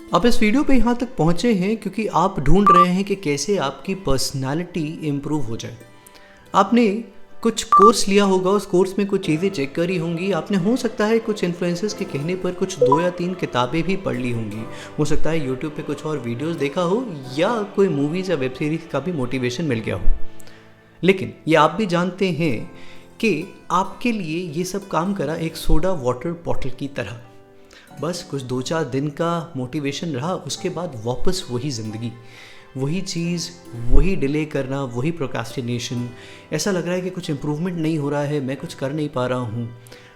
आप इस वीडियो पे यहाँ तक पहुँचे हैं क्योंकि आप ढूंढ रहे हैं कि कैसे आपकी पर्सनालिटी इम्प्रूव हो जाए। आपने कुछ कोर्स लिया होगा, उस कोर्स में कुछ चीज़ें चेक करी होंगी, आपने हो सकता है कुछ इन्फ्लुएंसर्स के कहने पर कुछ 2 या 3 किताबें भी पढ़ ली होंगी, हो सकता है यूट्यूब पे कुछ और वीडियोस देखा हो या कोई मूवीज़ या वेब सीरीज़ का भी मोटिवेशन मिल गया हो। लेकिन ये आप भी जानते हैं कि आपके लिए ये सब काम करा एक सोडा वाटर बॉटल की तरह। बस कुछ 2-4 दिन का मोटिवेशन रहा, उसके बाद वापस वही ज़िंदगी, वही चीज़, वही डिले करना, वही प्रोक्रास्टिनेशन। ऐसा लग रहा है कि कुछ इम्प्रूवमेंट नहीं हो रहा है, मैं कुछ कर नहीं पा रहा हूँ।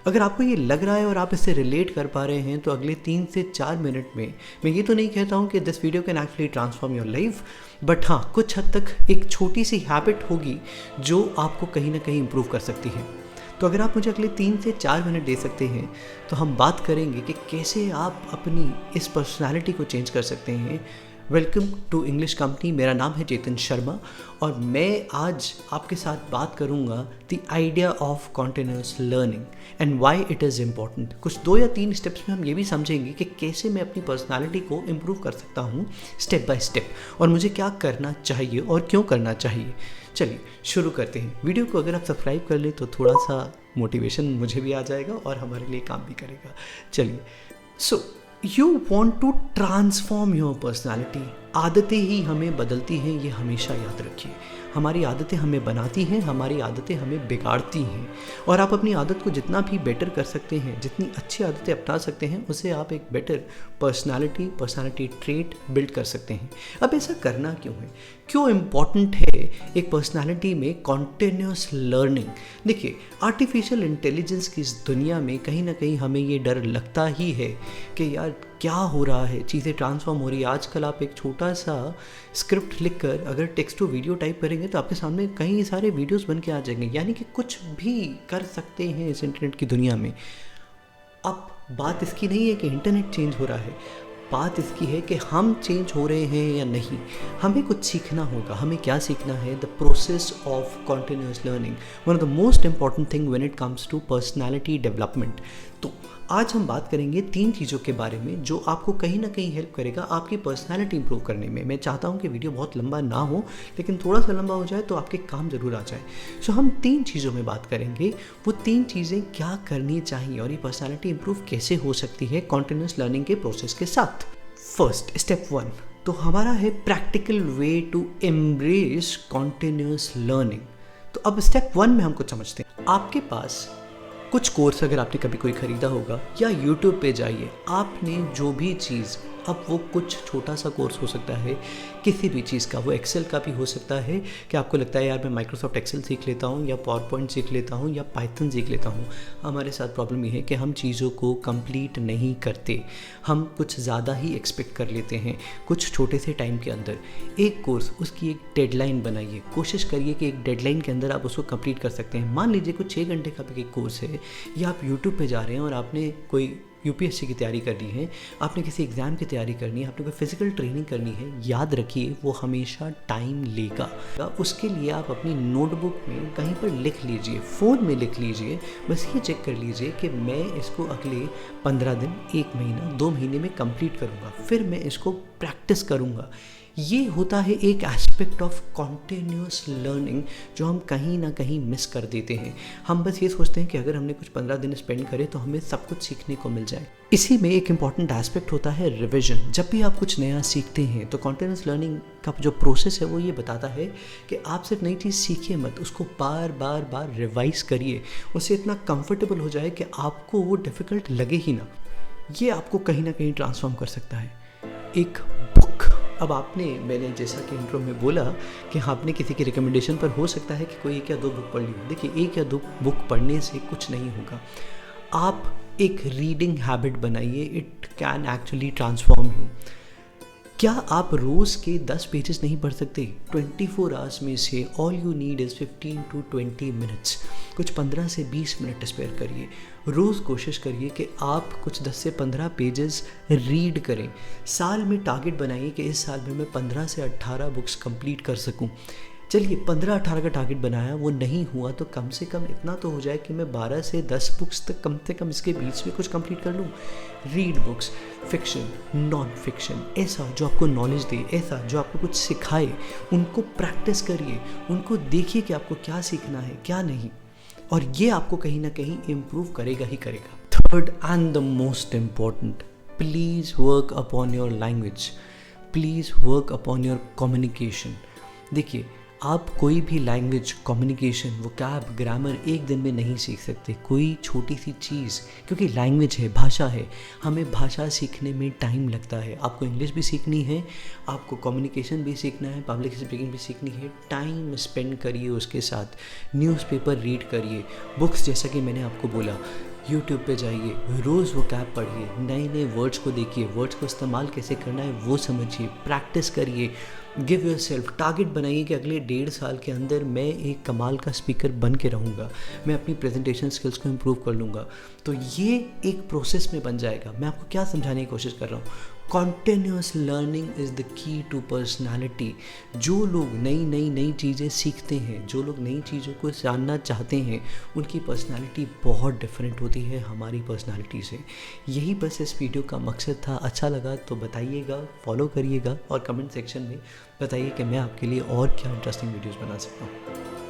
अगर आपको ये लग रहा है और आप इससे रिलेट कर पा रहे हैं तो अगले 3 से 4 मिनट में, मैं ये तो नहीं कहता हूँ कि this video can actually transform your life, but हाँ, कुछ हद तक एक छोटी सी हैबिट होगी जो आपको कहीं ना कहीं इम्प्रूव कर सकती है। तो अगर आप मुझे अगले 3 से 4 मिनट दे सकते हैं तो हम बात करेंगे कि कैसे आप अपनी इस पर्सनालिटी को चेंज कर सकते हैं। Welcome to English company. मेरा नाम है चेतन शर्मा और मैं आज आपके साथ बात करूंगा the idea of continuous learning and why it is important. कुछ 2 या 3 स्टेप्स में हम ये भी समझेंगे कि कैसे मैं अपनी पर्सनालिटी को इम्प्रूव कर सकता हूँ स्टेप बाय स्टेप, और मुझे क्या करना चाहिए और क्यों करना चाहिए। चलिए शुरू करते हैं। वीडियो को अगर आप सब्सक्राइब कर लें तो थोड़ा सा मोटिवेशन मुझे भी आ जाएगा और हमारे लिए काम भी करेगा। चलिए, so you want to transform your personality. आदतें ही हमें बदलती हैं, ये हमेशा याद रखिए। हमारी आदतें हमें बनाती हैं, हमारी आदतें हमें बिगाड़ती हैं, और आप अपनी आदत को जितना भी बेटर कर सकते हैं, जितनी अच्छी आदतें अपना सकते हैं, उससे आप एक बेटर पर्सनालिटी ट्रेट बिल्ड कर सकते हैं। अब ऐसा करना क्यों है, क्यों इम्पॉर्टेंट है एक पर्सनालिटी में कॉन्टिन्यूस लर्निंग? देखिए, आर्टिफिशियल इंटेलिजेंस की इस दुनिया में कहीं ना कहीं हमें ये डर लगता ही है कि यार क्या हो रहा है, चीज़ें ट्रांसफॉर्म हो रही है। आजकल आप एक छोटा सा स्क्रिप्ट लिखकर अगर टेक्स्ट टू वीडियो टाइप करेंगे तो आपके सामने कई सारे वीडियोस बन के आ जाएंगे, यानी कि कुछ भी कर सकते हैं इस इंटरनेट की दुनिया में। अब बात इसकी नहीं है कि इंटरनेट चेंज हो रहा है, बात इसकी है कि हम चेंज हो रहे हैं या नहीं। हमें कुछ सीखना होगा। हमें क्या सीखना है? The process of continuous learning, one of the most important thing when it comes to personality development. तो आज हम बात करेंगे 3 चीज़ों के बारे में जो आपको कहीं ना कहीं हेल्प करेगा आपकी पर्सनालिटी इंप्रूव करने में। मैं चाहता हूँ कि वीडियो बहुत लंबा ना हो, लेकिन थोड़ा सा लंबा हो जाए तो आपके काम ज़रूर आ जाए। सो हम 3 चीज़ों में बात करेंगे। वो 3 चीज़ें क्या करनी चाहिए और ये पर्सनालिटी इंप्रूव कैसे हो सकती है कॉन्टिन्यूस लर्निंग के प्रोसेस के साथ। फर्स्ट, स्टेप 1 तो हमारा है practical way to embrace continuous learning. तो अब स्टेप 1 में हम कुछ समझते हैं। आपके पास कुछ कोर्स अगर आपने कभी कोई ख़रीदा होगा, या यूट्यूब पे जाइए, आपने जो भी चीज़, अब वो कुछ छोटा सा कोर्स हो सकता है किसी भी चीज़ का, वो एक्सेल का भी हो सकता है कि आपको लगता है यार मैं माइक्रोसॉफ्ट एक्सेल सीख लेता हूँ या पावर पॉइंट सीख लेता हूँ या पाइथन सीख लेता हूँ। हमारे साथ प्रॉब्लम ये है कि हम चीज़ों को कंप्लीट नहीं करते, हम कुछ ज़्यादा ही एक्सपेक्ट कर लेते हैं कुछ छोटे से टाइम के अंदर। एक कोर्स, उसकी एक डेडलाइन बनाइए, कोशिश करिए कि एक डेडलाइन के अंदर आप उसको कंप्लीट कर सकते हैं। मान लीजिए कुछ 6 घंटे का भी एक कोर्स है, या आप यूट्यूब पे जा रहे हैं और आपने कोई यूपीएससी की तैयारी करनी है, आपने किसी एग्ज़ाम की तैयारी करनी है, आपने कोई फिजिकल ट्रेनिंग करनी है, याद रखिए वो हमेशा टाइम लेगा। उसके लिए आप अपनी नोटबुक में कहीं पर लिख लीजिए, फ़ोन में लिख लीजिए, बस ये चेक कर लीजिए कि मैं इसको अगले 15 दिन, 1 महीना, 2 महीने में कंप्लीट करूँगा, फिर मैं इसको प्रैक्टिस करूँगा। ये होता है एक एस्पेक्ट ऑफ कॉन्टिन्यूस लर्निंग जो हम कहीं ना कहीं मिस कर देते हैं। हम बस ये सोचते हैं कि अगर हमने कुछ 15 दिन स्पेंड करे तो हमें सब कुछ सीखने को मिल जाए। इसी में एक इम्पॉर्टेंट एस्पेक्ट होता है रिविजन। जब भी आप कुछ नया सीखते हैं तो कॉन्टिन्यूस लर्निंग का जो प्रोसेस है वो ये बताता है कि आप सिर्फ नई चीज़ सीखिए मत, उसको बार बार रिवाइज करिए, उससे इतना कंफर्टेबल हो जाए कि आपको वो डिफ़िकल्ट लगे ही ना। ये आपको कहीं ना कहीं ट्रांसफॉर्म कर सकता है। एक बुक, अब मैंने जैसा कि इंट्रो में बोला कि आपने किसी की रिकमेंडेशन पर हो सकता है कि कोई 1 या 2 बुक पढ़ ली हो। देखिए, 1 या 2 बुक पढ़ने से कुछ नहीं होगा। आप एक रीडिंग हैबिट बनाइए, it can actually transform you. क्या आप रोज़ के 10 पेजेस नहीं पढ़ सकते? 24 आवर्स में से all you need is 15 to 20 minutes. कुछ 15 से 20 मिनट स्पेयर करिए। रोज़ कोशिश करिए कि आप कुछ 10 से 15 पेजेस रीड करें। साल में टारगेट बनाइए कि इस साल में मैं 15 से 18 बुक्स कंप्लीट कर सकूं। चलिए 15-18 का टारगेट बनाया, वो नहीं हुआ तो कम से कम इतना तो हो जाए कि मैं 12 से 10 बुक्स तक कम से कम इसके बीच में कुछ कंप्लीट कर लूँ। Read books, fiction, non fiction, ऐसा जो आपको नॉलेज दे, ऐसा जो आपको कुछ सिखाए, उनको प्रैक्टिस करिए, उनको देखिए कि आपको क्या सीखना है क्या नहीं, और ये आपको कहीं ना कहीं इम्प्रूव करेगा ही करेगा। Third and the most important, please work upon your language, please work upon your communication. देखिए, आप कोई भी लैंग्वेज, कम्युनिकेशन, वोकैब, ग्रामर एक दिन में नहीं सीख सकते, कोई छोटी सी चीज़, क्योंकि लैंग्वेज है, भाषा है, हमें भाषा सीखने में टाइम लगता है। आपको इंग्लिश भी सीखनी है, आपको कम्युनिकेशन भी सीखना है, पब्लिक स्पीकिंग भी सीखनी है, टाइम स्पेंड करिए उसके साथ। न्यूज़पेपर रीड करिए, बुक्स जैसा कि मैंने आपको बोला, यूट्यूब पे जाइए, रोज़ वोकैब पढ़िए, नए नए वर्ड्स को देखिए, वर्ड्स को इस्तेमाल कैसे करना है वो समझिए, प्रैक्टिस करिए। गिव योर सेल्फ टारगेट बनाइए कि अगले 1.5 साल के अंदर मैं एक कमाल का स्पीकर बन के रहूँगा, मैं अपनी प्रेजेंटेशन स्किल्स को इम्प्रूव कर लूँगा। तो ये एक प्रोसेस में बन जाएगा। मैं आपको क्या समझाने की कोशिश कर रहा हूँ, continuous learning is the key to personality. जो लोग नई चीज़ें सीखते हैं, जो लोग नई चीज़ों को जानना चाहते हैं, उनकी पर्सनैलिटी बहुत डिफरेंट होती है हमारी पर्सनैलिटी से। यही बस इस वीडियो का मकसद था। अच्छा लगा तो बताइएगा, फॉलो करिएगा और कमेंट सेक्शन में बताइए कि मैं आपके लिए और क्या इंटरेस्टिंग वीडियोज़ बना सकता हूँ।